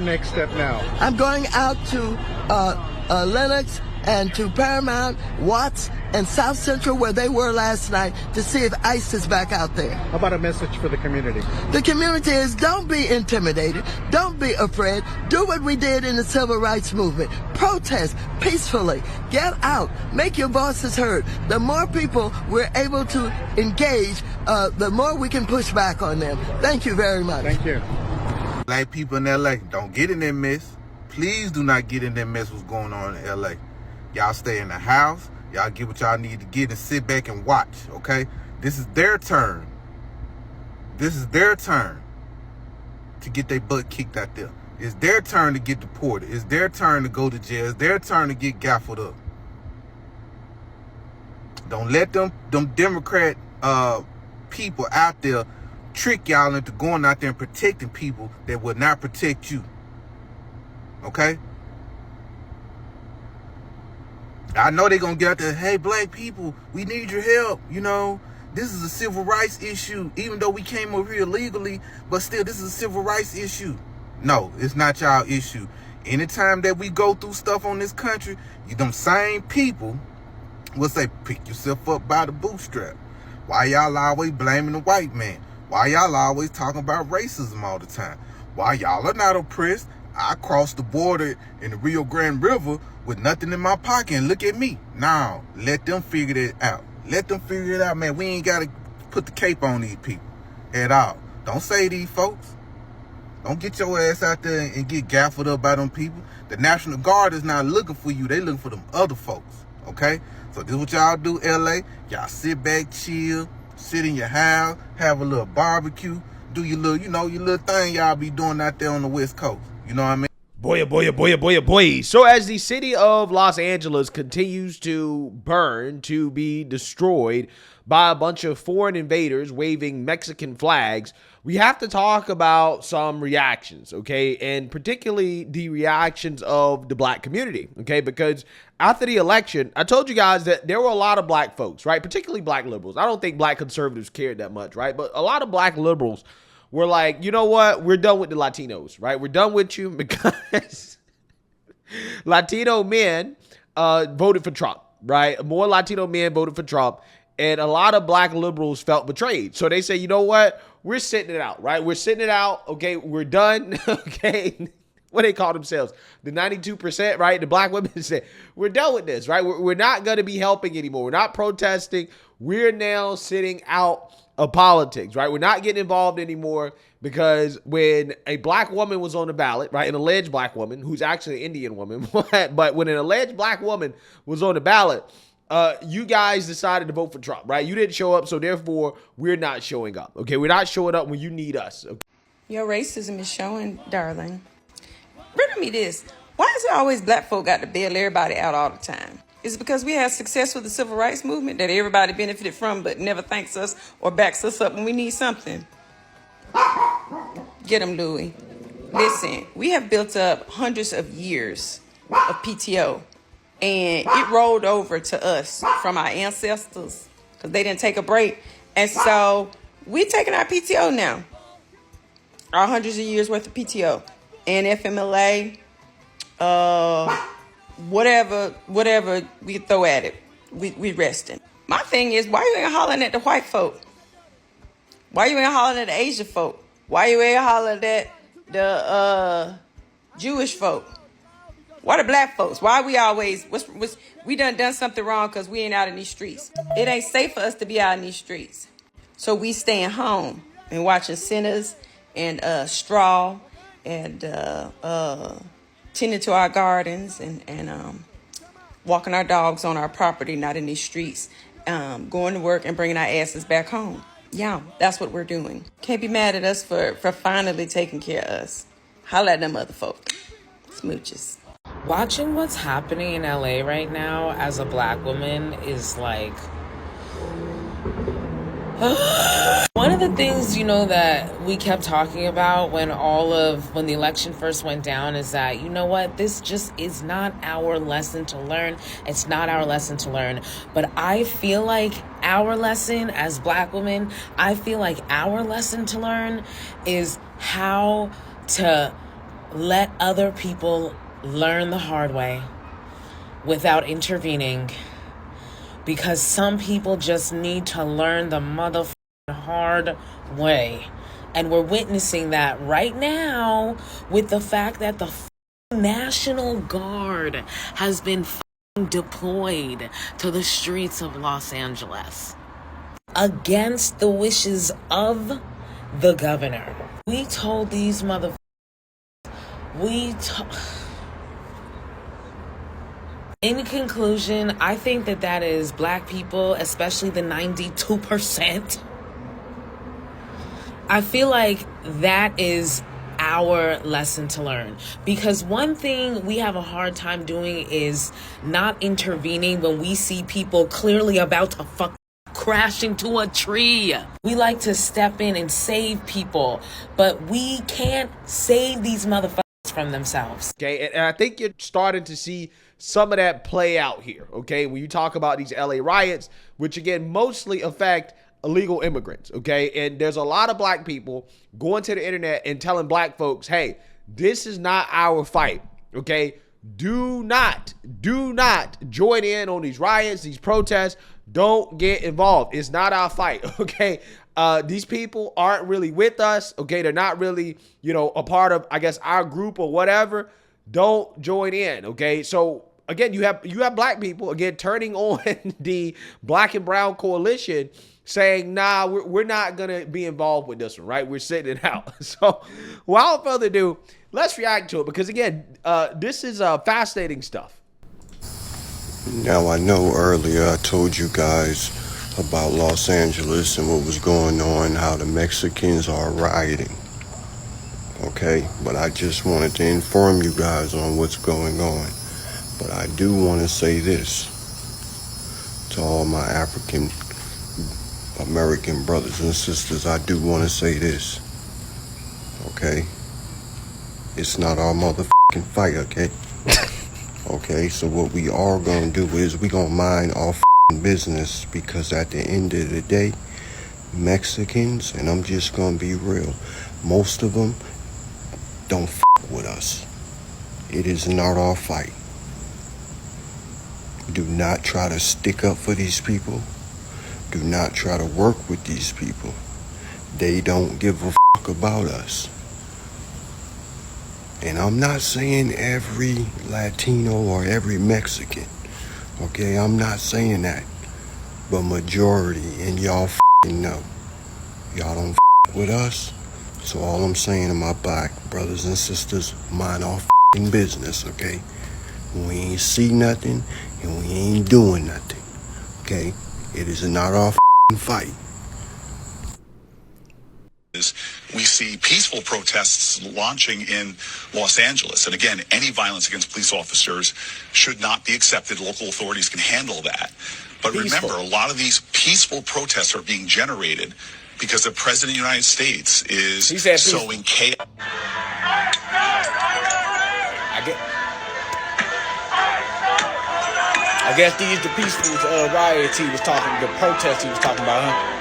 next step now? I'm going out to Lenox and to Paramount, Watts, and South Central, where they were last night, to see if ICE is back out there. How about a message for the community? The community is, don't be intimidated. Don't be afraid. Do what we did in the civil rights movement. Protest peacefully. Get out. Make your voices heard. The more people we're able to engage, the more we can push back on them. Thank you very much. Thank you. Black people in LA, don't get in that mess. Please do not get in that mess what's going on in LA. Y'all stay in the house. Y'all get what y'all need to get and sit back and watch, okay? This is their turn. This is their turn to get their butt kicked out there. It's their turn to get deported. It's their turn to go to jail. It's their turn to get gaffled up. Don't let them Democrat people out there trick y'all into going out there and protecting people that will not protect you. Okay? I know they're going to get out there, hey, black people, we need your help. You know, this is a civil rights issue. Even though we came over here illegally, but still, this is a civil rights issue. No, it's not y'all issue. Anytime that we go through stuff on this country, them same people will say, pick yourself up by the bootstrap. Why y'all always blaming the white man? Why y'all always talking about racism all the time? Why y'all are not oppressed? I crossed the border in the Rio Grande River with nothing in my pocket, and look at me. Now, let them figure it out. Let them figure it out, man. We ain't got to put the cape on these people at all. Don't say these folks. Don't get your ass out there and get gaffled up by them people. The National Guard is not looking for you. They looking for them other folks, okay? So this is what y'all do, LA. Y'all sit back, chill, sit in your house, have a little barbecue, do your little, your little thing y'all be doing out there on the West Coast. You know what I mean? Boy. So as the city of Los Angeles continues to burn, to be destroyed by a bunch of foreign invaders waving Mexican flags, we have to talk about some reactions, okay? And particularly the reactions of the black community, okay? Because after the election, I told you guys that there were a lot of black folks, right? Particularly black liberals. I don't think black conservatives cared that much, right? But a lot of black liberals were like, you know what? We're done with the Latinos, right? We're done with you because Latino men voted for Trump, right? More Latino men voted for Trump, and a lot of black liberals felt betrayed. So they say, you know what? We're sitting it out, right? We're sitting it out. Okay, we're done. Okay. What they call themselves, the 92%, right? The black women say, we're done with this, right? We're not going to be helping anymore. We're not protesting. We're now sitting out of politics, right? We're not getting involved anymore because when a black woman was on the ballot, right, an alleged black woman who's actually an Indian woman, but when an alleged black woman was on the ballot, you guys decided to vote for Trump, right? You didn't show up, so therefore we're not showing up, okay? We're not showing up when you need us. Okay? Your racism is showing, darling. Riddle me this. Why is it always black folk got to bail everybody out all the time? Is it because we had success with the civil rights movement that everybody benefited from but never thanks us or backs us up when we need something? Get them, Louie. Listen, we have built up hundreds of years of PTO, and it rolled over to us from our ancestors because they didn't take a break. And so we taking our PTO now, our hundreds of years worth of PTO and FMLA, whatever we throw at it, we resting. My thing is, why you ain't hollering at the white folk? Why you ain't hollering at the Asian folk? Why you ain't hollering at the Jewish folk? Why the black folks? Why we always, we done something wrong because we ain't out in these streets. It ain't safe for us to be out in these streets. So we staying home and watching sinners and straw and tending to our gardens and walking our dogs on our property, not in these streets, going to work and bringing our asses back home. Yeah, that's what we're doing. Can't be mad at us for finally taking care of us. Holla at them other folk. Smooches. Watching what's happening in LA right now as a black woman is like... One of the things, that we kept talking about when the election first went down is that, you know what, this just is not our lesson to learn. It's not our lesson to learn. But I feel like our lesson as black women, our lesson to learn is how to let other people learn the hard way without intervening, because some people just need to learn the motherfucking hard way. And we're witnessing that right now with the fact that the National Guard has been deployed to the streets of Los Angeles against the wishes of the governor. We told these motherfuckers, in conclusion, I think that is black people, especially the 92%. I feel like that is our lesson to learn, because one thing we have a hard time doing is not intervening when we see people clearly about to crash into a tree. We like to step in and save people, but we can't save these motherfuckers from themselves. Okay, and I think you're starting to see some of that play out here, okay? When you talk about these LA riots, which again mostly affect illegal immigrants, okay? And there's a lot of black people going to the internet and telling black folks, hey, this is not our fight, okay? Do not join in on these riots, these protests. Don't get involved. It's not our fight, okay? These people aren't really with us, okay? They're not really, a part of, I guess, our group or whatever. Don't join in, okay? So again, you have black people, again, turning on the black and brown coalition, saying, nah, we're not going to be involved with this one, right? We're sitting it out. So without further ado, let's react to it, because again, this is fascinating stuff. Now, I know earlier I told you guys about Los Angeles and what was going on, how the Mexicans are rioting. Okay, but I just wanted to inform you guys on what's going on. But I do want to say this to all my African American brothers and sisters. I do want to say this, okay? It's not our motherfucking fight, okay? Okay, so what we are going to do is we going to mind our business, because at the end of the day, Mexicans, and I'm just going to be real, most of them don't with us. It is not our fight. Do not try to stick up for these people. Do not try to work with these people. They don't give a about us. And I'm not saying every Latino or every Mexican, okay? I'm not saying that. But majority, and y'all know. Y'all don't with us. So all I'm saying to my black brothers and sisters, mind our business, okay? We ain't see nothing, and we ain't doing nothing, okay? It is not our fight. We see peaceful protests launching in Los Angeles. And again, any violence against police officers should not be accepted. Local authorities can handle that. But remember, a lot of these peaceful protests are being generated because the President of the United States is sowing chaos. I guess these the peaceful riots he was talking, the protests he was talking about, huh?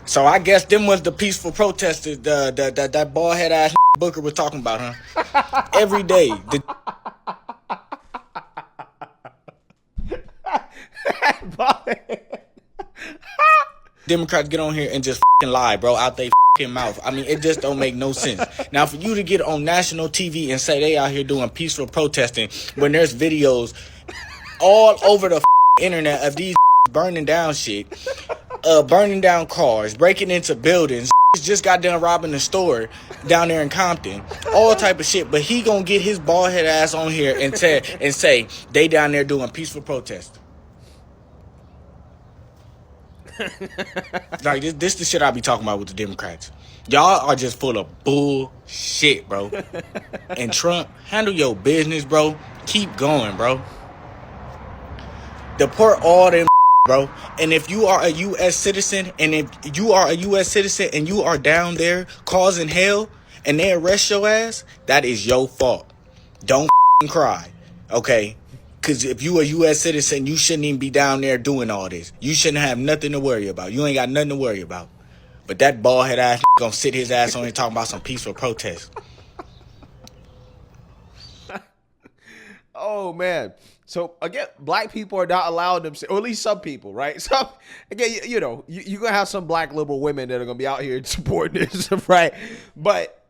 So I guess them was the peaceful protesters that bald head ass Booker was talking about, huh? Every day. Democrats get on here and just lie, bro, out they mouth. I mean, it just don't make no sense. Now, for you to get on national TV and say they out here doing peaceful protesting when there's videos all over the internet of these burning down shit, burning down cars, breaking into buildings, just got done robbing the store down there in Compton, all type of shit, but he gonna get his bald head ass on here and say they down there doing peaceful protest. Like this the shit I be talking about with the Democrats. Y'all are just full of bullshit, bro. And Trump, handle your business, bro. Keep going, bro. Deport all them, bro. And if you are a U.S. citizen, and you are down there causing hell, and they arrest your ass, that is your fault. Don't cry, okay? Because if you a U.S. citizen, you shouldn't even be down there doing all this. You shouldn't have nothing to worry about. You ain't got nothing to worry about. But that bald head ass gonna sit his ass on here talking about some peaceful protest. Oh man. So again, black people are not allowed themselves, or at least some people, right? Some, again, you're gonna have some black liberal women that are gonna be out here supporting this, right? But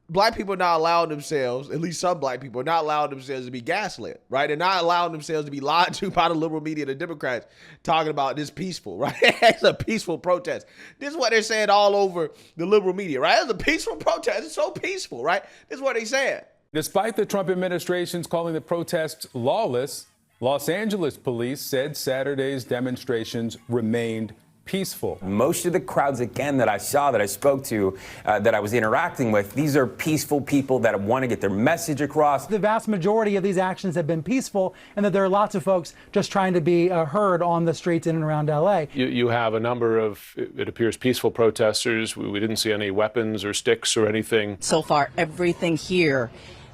black people are not allowing themselves, at least some black people are not allowing themselves to be gaslit, right? They're not allowing themselves to be lied to by the liberal media, the Democrats, talking about this peaceful, right? It's a peaceful protest. This is what they're saying all over the liberal media, right? It's a peaceful protest. It's so peaceful, right? This is what they're saying. Despite the Trump administration's calling the protests lawless, Los Angeles police said Saturday's demonstrations remained peaceful. Most of the crowds, again, that I saw, that I spoke to, that I was interacting with, these are peaceful people that want to get their message across. The vast majority of these actions have been peaceful, and that there are lots of folks just trying to be heard on the streets in and around L.A. You have a number of, it appears, peaceful protesters. We didn't see any weapons or sticks or anything. So far, everything here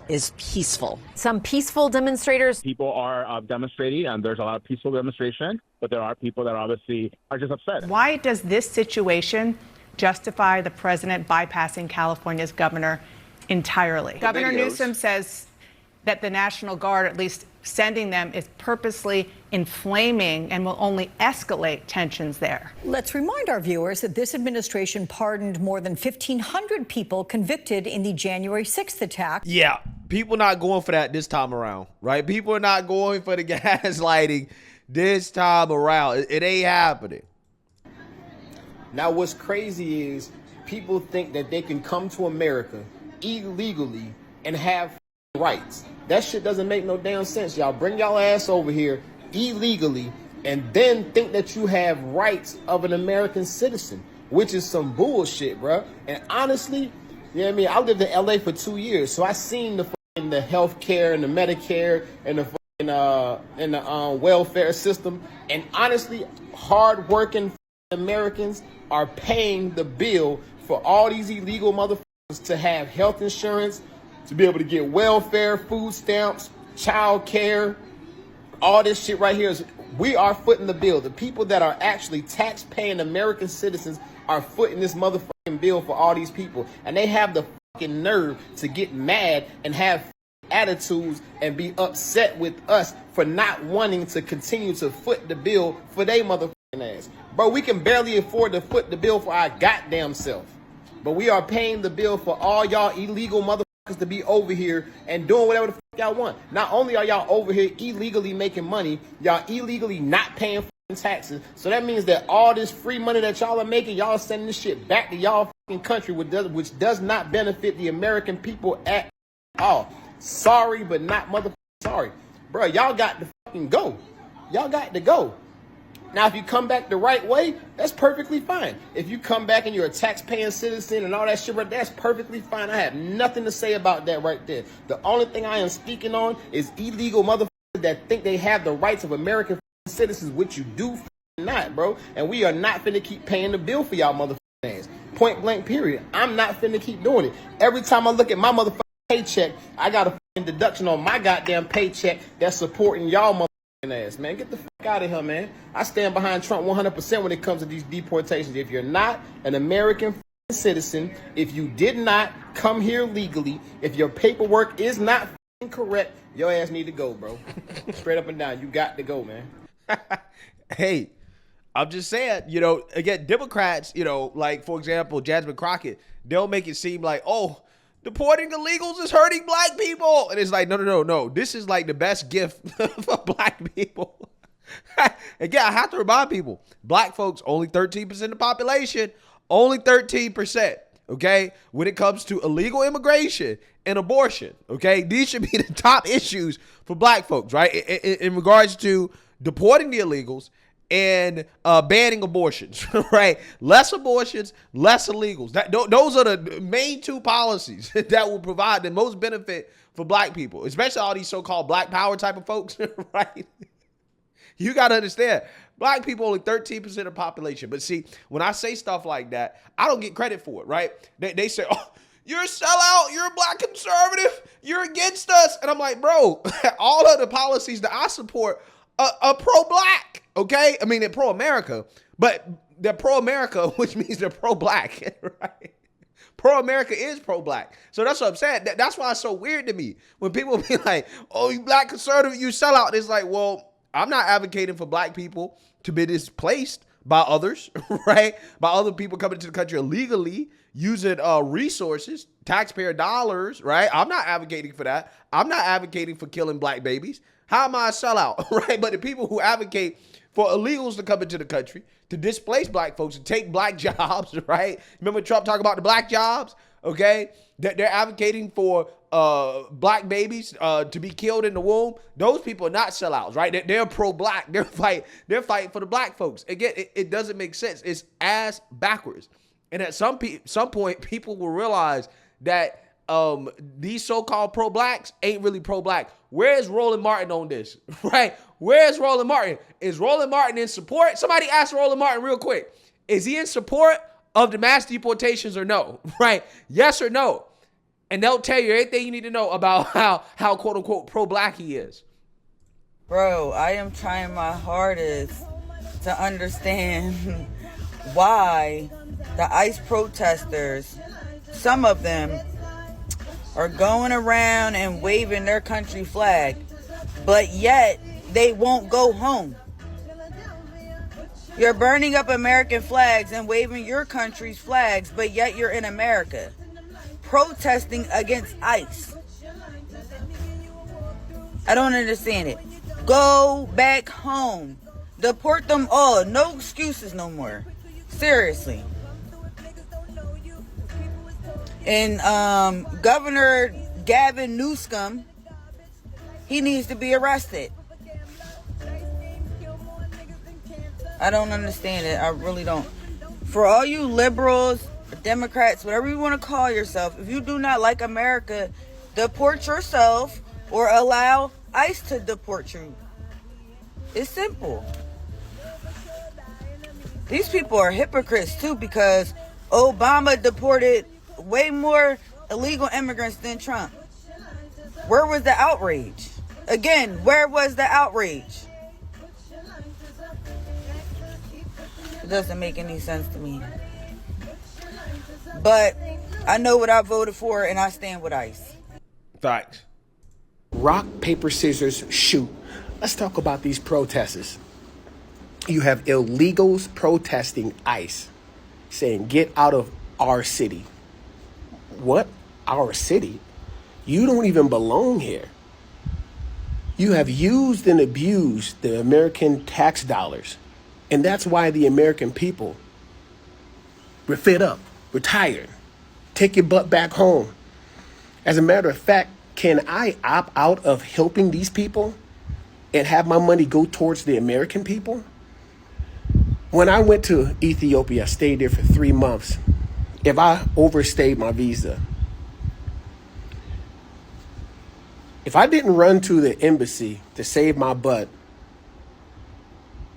is peaceful. Some peaceful demonstrators. People are demonstrating, and there's a lot of peaceful demonstration, but there are people that obviously are just upset. Why does this situation justify the president bypassing California's governor entirely? Governor Newsom says that the National Guard, at least sending them, is purposely inflaming and will only escalate tensions there. Let's remind our viewers that this administration pardoned more than 1,500 people convicted in the January 6th attack. Yeah, people not going for that this time around, right? People are not going for the gaslighting this time around. It ain't happening. Now, what's crazy is people think that they can come to America illegally and have rights. That shit doesn't make no damn sense. Y'all bring y'all ass over here illegally and then think that you have rights of an American citizen, which is some bullshit, bro. And honestly, you know what I mean? I lived in LA for 2 years, so I seen the health care and the Medicare and the welfare system. And honestly, hard-working Americans are paying the bill for all these illegal motherfuckers to have health insurance, to be able to get welfare, food stamps, child care, all this shit right here. We are footing the bill. The people that are actually tax-paying American citizens are footing this motherfucking bill for all these people. And they have the fucking nerve to get mad and have attitudes and be upset with us for not wanting to continue to foot the bill for they motherfucking ass. Bro, we can barely afford to foot the bill for our goddamn self. But we are paying the bill for all y'all illegal motherfuckers to be over here and doing whatever the fuck y'all want. Not only are y'all over here illegally making money, y'all illegally not paying taxes. So that means that all this free money that y'all are making, y'all sending this shit back to y'all fucking country, which does not benefit the American people at all. Sorry, but not motherfucking sorry. Bro, y'all got to fucking go. Y'all got to go. Now, if you come back the right way, that's perfectly fine. If you come back and you're a tax-paying citizen and all that shit right there, that's perfectly fine. I have nothing to say about that right there. The only thing I am speaking on is illegal motherfuckers that think they have the rights of American citizens, which you do not, bro. And we are not finna keep paying the bill for y'all motherfuckers ass. Point blank, period. I'm not finna keep doing it. Every time I look at my motherfucking paycheck, I got a fucking deduction on my goddamn paycheck that's supporting y'all motherfuckers ass, man. Get the fuck out of here, man. I stand behind Trump 100% when it comes to these deportations. If you're not an American citizen, if you did not come here legally, if your paperwork is not correct, your ass need to go, bro. Straight up and down. You got to go, man. Hey, I'm just saying, again, Democrats, like, for example, Jasmine Crockett, they'll make it seem like, oh, deporting illegals is hurting black people. And it's like, no. This is like the best gift for black people. Again, I have to remind people, black folks, only 13% of the population, only 13%. Okay, when it comes to illegal immigration and abortion, okay, these should be the top issues for black folks, right? In regards to deporting the illegals and banning abortions, right? Less abortions, less illegals. Those are the main two policies that will provide the most benefit for black people, especially all these so-called black power type of folks, right? You got to understand, black people only 13% of the population. But see, when I say stuff like that, I don't get credit for it, right? They say, oh, you're a sellout, you're a black conservative, you're against us. And I'm like, bro, all of the policies that I support are pro-black, okay? I mean, they're pro-America. But they're pro-America, which means they're pro-black, right? Pro-America is pro-black. So that's what I'm saying. That's why it's so weird to me when people be like, oh, you black conservative, you sell out. It's like, well, I'm not advocating for black people to be displaced by others, right? By other people coming to the country illegally, using resources, taxpayer dollars, right? I'm not advocating for that. I'm not advocating for killing black babies. How am I a sellout, right? But the people who advocate for illegals to come into the country, to displace black folks, to take black jobs, right? Remember Trump talking about the black jobs, okay? They're advocating for black babies to be killed in the womb. Those people are not sellouts, right? They're pro-black. They're fighting for the black folks. Again, it doesn't make sense. It's ass backwards. And at some point, people will realize that these so-called pro-blacks ain't really pro-black. Where's Roland Martin on this, right? Where's Roland Martin? Is Roland Martin in support? Somebody ask Roland Martin real quick. Is he in support of the mass deportations or no, right? Yes or no? And they'll tell you everything you need to know about how quote-unquote pro-black he is. Bro, I am trying my hardest to understand why the ICE protesters, some of them, are going around and waving their country flag, but yet they won't go home. You're burning up American flags and waving your country's flags, but yet you're in America, protesting against ICE. I don't understand it. Go back home. Deport them all. No excuses no more. Seriously. And Governor Gavin Newsom, he needs to be arrested. I don't understand it. I really don't. For all you liberals, Democrats, whatever you want to call yourself, if you do not like America, deport yourself or allow ICE to deport you. It's simple. These people are hypocrites too, because Obama deported way more illegal immigrants than Trump. Where was the outrage? Again, where was the outrage? It doesn't make any sense to me. But I know what I voted for, and I stand with ICE. Facts. Rock, paper, scissors, shoot. Let's talk about these protesters. You have illegals protesting ICE, saying, get out of our city. What? Our city? You don't even belong here. You have used and abused the American tax dollars. And that's why the American people were fed up, we're tired. Take your butt back home. As a matter of fact, can I opt out of helping these people and have my money go towards the American people? When I went to Ethiopia, I stayed there for 3 months. If I overstayed my visa, if I didn't run to the embassy to save my butt,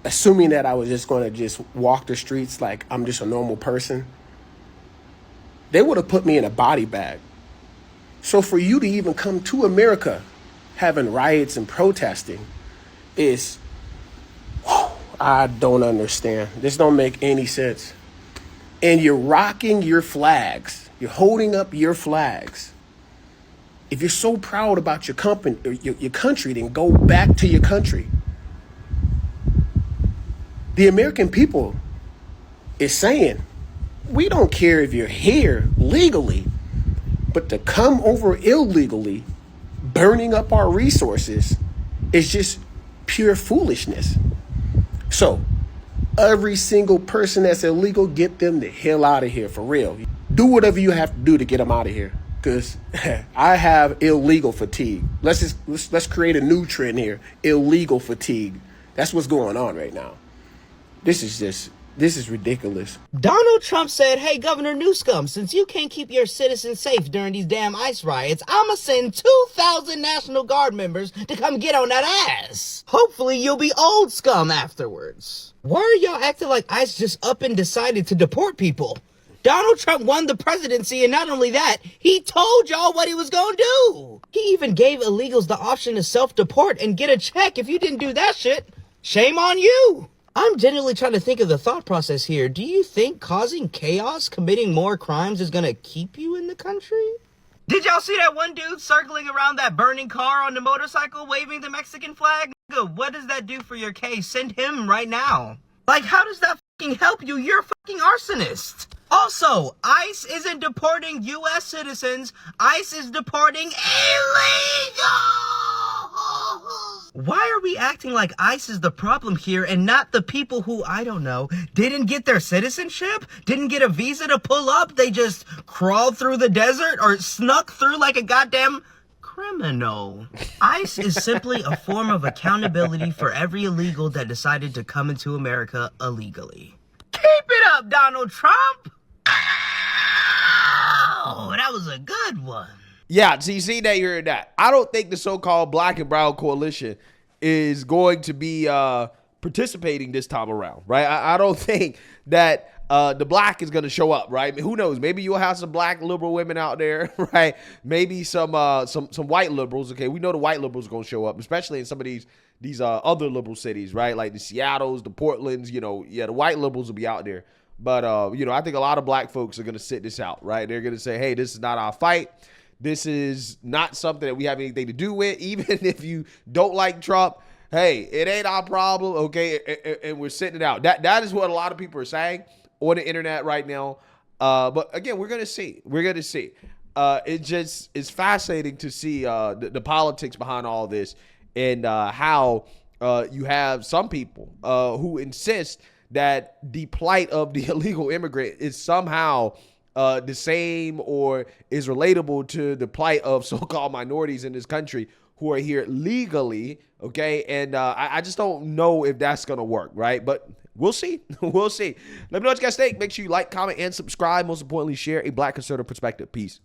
assuming that I was just going to just walk the streets like I'm just a normal person, they would have put me in a body bag. So for you to even come to America having riots and protesting is, I don't understand. This don't make any sense. And you're rocking your flags. You're holding up your flags. If you're so proud about your company, your country, then go back to your country. The American people is saying, we don't care if you're here legally, but to come over illegally, burning up our resources, is just pure foolishness. So, every single person that's illegal, get them the hell out of here, for real. Do whatever you have to do to get them out of here, because I have illegal fatigue. Let's create a new trend here. Illegal fatigue. That's what's going on right now. This is ridiculous. Donald Trump said, hey, Governor Newsom, since you can't keep your citizens safe during these damn ICE riots, I'ma send 2,000 National Guard members to come get on that ass. Hopefully you'll be old scum afterwards. Why are y'all acting like ICE just up and decided to deport people? Donald Trump won the presidency, and not only that, he told y'all what he was gonna do. He even gave illegals the option to self-deport and get a check if you didn't do that shit. Shame on you. I'm genuinely trying to think of the thought process here. Do you think causing chaos, committing more crimes is gonna keep you in the country? Did y'all see that one dude circling around that burning car on the motorcycle waving the Mexican flag? Nigga, what does that do for your case? Send him right now. Like, how does that fucking help you? You're a fucking arsonist. Also, ICE isn't deporting U.S. citizens. ICE is deporting illegal. Why are we acting like ICE is the problem here and not the people who, I don't know, didn't get their citizenship? Didn't get a visa to pull up? They just crawled through the desert or snuck through like a goddamn criminal. ICE is simply a form of accountability for every illegal that decided to come into America illegally. Keep it up, Donald Trump! Oh, that was a good one. Yeah, so you see that, you heard that. I don't think the so-called black and brown coalition is going to be participating this time around, right? I don't think that the black is going to show up, right? Who knows? Maybe you'll have some black liberal women out there, right? Maybe some white liberals. Okay, we know the white liberals are going to show up, especially in some of these other liberal cities, right? Like the Seattles, the Portlands. The white liberals will be out there. But I think a lot of black folks are going to sit this out, right? They're going to say, hey, this is not our fight. This is not something that we have anything to do with. Even if you don't like Trump, hey, it ain't our problem, okay? And we're sitting it out. That is what a lot of people are saying on the internet right now. But again, we're going to see. We're going to see. It's fascinating to see the politics behind all this and how you have some people who insist that the plight of the illegal immigrant is somehow the same or is relatable to the plight of so-called minorities in this country who are here legally, okay? And I just don't know if that's going to work, right? But we'll see. We'll see. Let me know what you guys think. Make sure you like, comment, and subscribe. Most importantly, share a black conservative perspective. Peace.